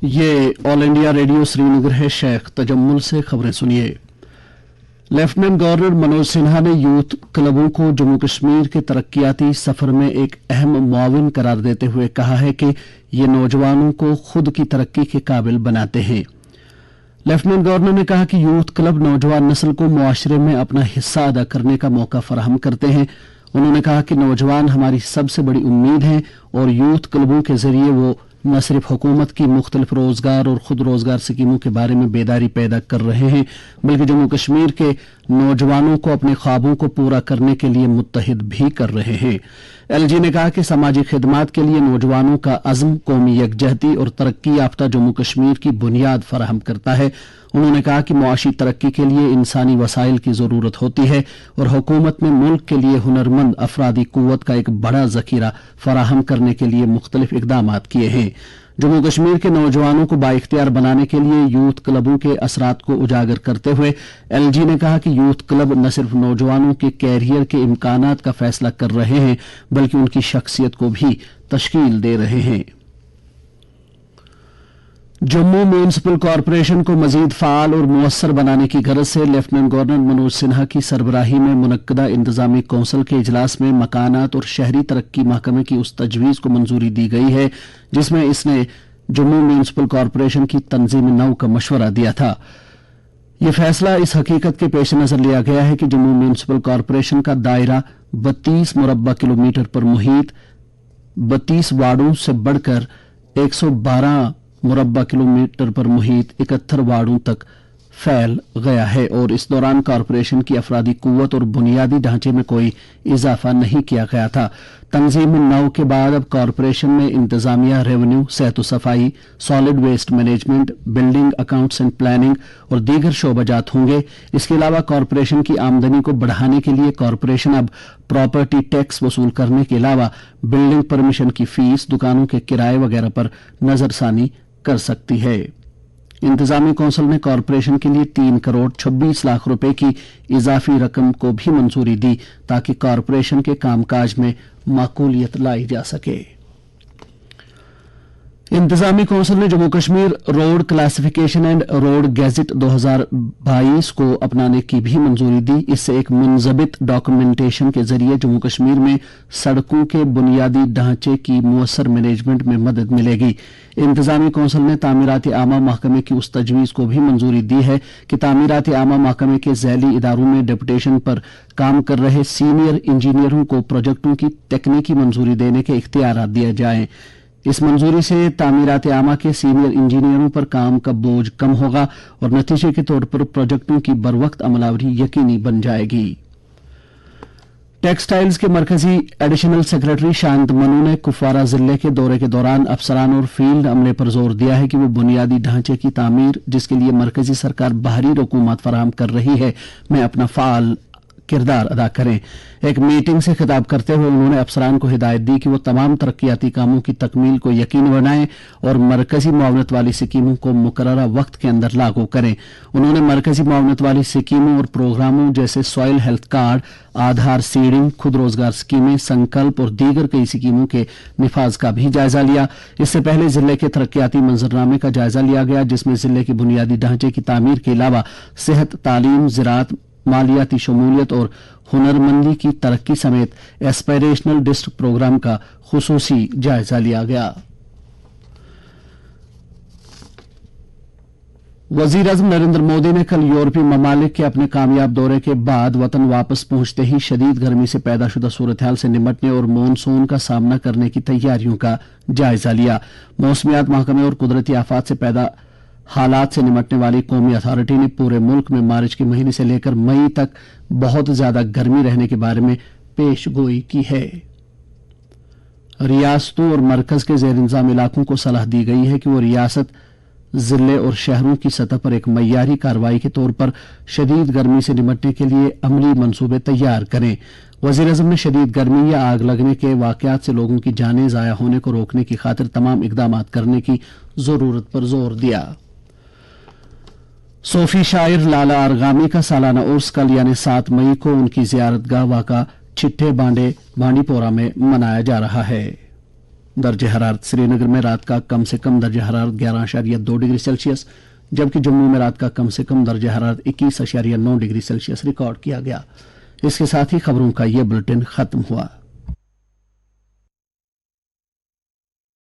ये all India radio Srinagar है। शेख तजम्मुल से खबरें सुनिए। लेफ्टिनेंट गवर्नर मनोज सिन्हा ने यूथ क्लबों को जम्मू कश्मीर के तरक्याती सफर में एक अहम मुआविन करार देते हुए कहा है कि ये नौजवानों को खुद की तरक्की के काबिल बनाते हैं। लेफ्टिनेंट गवर्नर ने कहा कि यूथ क्लब नौजवान नस्ल को मुआशरे में अपना हिस्सा अदा करने का मौका फराहम करते हैं। उन्होंने कहा कि नौजवान हमारी सबसे बड़ी उम्मीद हैं और यूथ क्लबों के जरिए वो न सिर्फ हुकूमत की मुख्तलिफ रोजगार और खुद रोजगार स्कीमों के बारे में बेदारी पैदा कर रहे हैं, बल्कि जम्मू कश्मीर के नौजवानों को अपने ख्वाबों को पूरा करने के लिए मुत्तहिद भी कर रहे हैं। एलजी ने कहा कि समाजी खिदमात के लिए नौजवानों का अज़्म कौमी यकजहती और तरक्की याफ्ता जम्मू कश्मीर की बुनियाद फराहम करता है। उन्होंने कहा कि मुआशी तरक्की के लिए इंसानी वसाइल की जरूरत होती है और हुकूमत ने मुल्क के लिए हुनरमंद अफरादी कुव्वत का एक बड़ा जखीरा फराहम करने के लिए मुख्तलिफ इकदामात किए हैं। जम्मू कश्मीर के नौजवानों को बाइख्तियार बनाने के लिए यूथ क्लबों के असरात को उजागर करते हुए एलजी ने कहा कि यूथ क्लब न सिर्फ नौजवानों के कैरियर के इम्कानात का फैसला कर रहे हैं, बल्कि उनकी शख्सियत को भी तश्कील दे रहे हैं। जम्मू म्यूनिसिपल कॉरपोरेशन को मजीद फाल और मुअस्सर बनाने की गरज से लेफ्टिनेंट गवर्नर मनोज सिन्हा की सरबराही में मुनक्कदा इंतजामी कौंसिल के इजलास में मकानात और शहरी तरक्की महकमे की उस तजवीज को मंजूरी दी गई है जिसमें इसने जम्मू म्यूनिसिपल कॉरपोरेशन की तंजीम नौ का मशवरा दिया था। यह फैसला इस हकीकत के पेश नजर लिया गया है कि जम्मू म्यूनिसिपल कॉरपोरेशन का दायरा 32 मुरब्बा किलोमीटर पर मुहित 32 वार्डों से बढ़कर 112 मुरब्बा किलोमीटर पर मुहित 71 वार्डों तक फैल गया है और इस दौरान कॉरपोरेशन की अफरादी कुव्वत और बुनियादी ढांचे में कोई इजाफा नहीं किया गया था। तंजीम नौ के बाद अब कॉरपोरेशन में इंतजामिया, रेवेन्यू, सेहत सफाई, solid waste management, building, accounts and planning और दीगर शोबाजात होंगे। इसके अलावा कॉरपोरेशन की आमदनी को बढ़ाने के लिए कॉरपोरेशन अब प्रॉपर्टी टैक्स वसूल करने के अलावा बिल्डिंग परमिशन की फीस, दुकानों के किराए वगैरह पर नजरसानी कर सकती है। इंतजामी कौंसिल ने कॉरपोरेशन के लिए 3 करोड़ 26 लाख रुपए की इजाफी रकम को भी मंजूरी दी ताकि कॉरपोरेशन के कामकाज में माकूलियत लाई जा सके। इंतजामी कौंसिल ने Jammu Kashmir road classification and road gadget 2022 को अपनाने की भी मंजूरी दी। इससे एक मुंजबित डॉक्यूमेंटेशन के जरिए जम्मू कश्मीर में सड़कों के बुनियादी ढांचे की मुअस्सर मैनेजमेंट में मदद मिलेगी। इंतजामी कौंसिल ने तामीरात आमा महकमे की उस तजवीज को भी मंजूरी दी है कि तामीरात आमा महकमे के झैली इदारों में डेपुटेशन पर काम कर रहे सीनियर इंजीनियरों को प्रोजेक्टों की तकनीकी मंजूरी देने के इख्तियार दिए जाएं। इस मंजूरी से तामीरात आमा के सीनियर इंजीनियरों पर काम का बोझ कम होगा और नतीजे के तौर पर प्रोजेक्टों की बरवक्त अमलावरी यकीनी बन जाएगी। टेक्सटाइल्स के मरकजी एडिशनल सेक्रेटरी शांत मनु ने कुपवारा जिले के दौरे के दौरान अफसरान और फील्ड अमले पर जोर दिया है कि वो बुनियादी ढांचे की तामीर, जिसके लिए मरकजी सरकार बाहरी रकूमत फराहम कर रही है, में अपना फाल किरदार अदा करें। एक मीटिंग से खिताब करते हुए उन्होंने अफसरान को हिदायत दी कि वो तमाम तरक्याती कामों की तकमील को यकीनी बनाएं और मरकजी मुआवनत वाली स्कीमों को मुकर्ररा वक्त के अंदर लागू करें। उन्होंने मरकजी मुआवनत वाली स्कीमों और प्रोग्रामों जैसे सॉइल हेल्थ कार्ड, आधार सीडिंग, खुद रोजगार स्कीमें, संकल्प और दीगर कई स्कीमों के निफाज का भी जायजा लिया। इससे पहले जिले के तरक्याती मंजरनामे का जायजा लिया गया जिसमें जिले के बुनियादी ढांचे की तामीर के अलावा सेहत, तालीम, ज़राअत, मालियाती शमूलियत और हुनरमंदी की तरक्की समेत एस्पायरेशनल डिस्ट्रिक्ट प्रोग्राम का खुसूसी जायजा लिया गया। वजीर आज़म नरेंद्र मोदी ने कल यूरोपीय ममालिक के अपने कामयाब दौरे के बाद वतन वापस पहुंचते ही शदीद गर्मी से पैदाशुदा सूरत-ए-हाल से निपटने और मॉनसून का सामना करने की तैयारियों का जायजा लिया। मौसमियात महकमे और कुदरती आफात से पैदा हालात से निपटने वाली कौमी अथॉरिटी ने पूरे मुल्क में मार्च के महीने से लेकर मई तक बहुत ज्यादा गर्मी रहने के बारे में पेश गोई की है। रियासतों और मरकज के जेर इंतजाम इलाकों को सलाह दी गई है कि वो रियासत, जिले और शहरों की सतह पर एक मय्यारी कार्रवाई के तौर पर शदीद गर्मी से निपटने के लिए अमली मंसूबे तैयार करें। वजीर आज़म ने शदीद गर्मी या आग लगने के वाकयात से लोगों की जानें ज़ाया होने को रोकने की खातिर तमाम इकदाम करने की जरूरत पर जोर दिया। सूफी शायर लाला अरगामी का सालाना उर्स कल यानी 7 मई को उनकी जियारतगाह वाका चिट्ठे बांडे बांडीपोरा में मनाया जा रहा है। درجہ حرارت श्रीनगर में रात का कम से कम दर्जा हरारत 11.2 डिग्री सेल्सियस जबकि जम्मू में रात का कम से कम दर्जा हरारत 21.9 डिग्री सेल्सियस रिकॉर्ड किया गया। इसके साथ ही खबरों का ये बुलेटिन खत्म हुआ।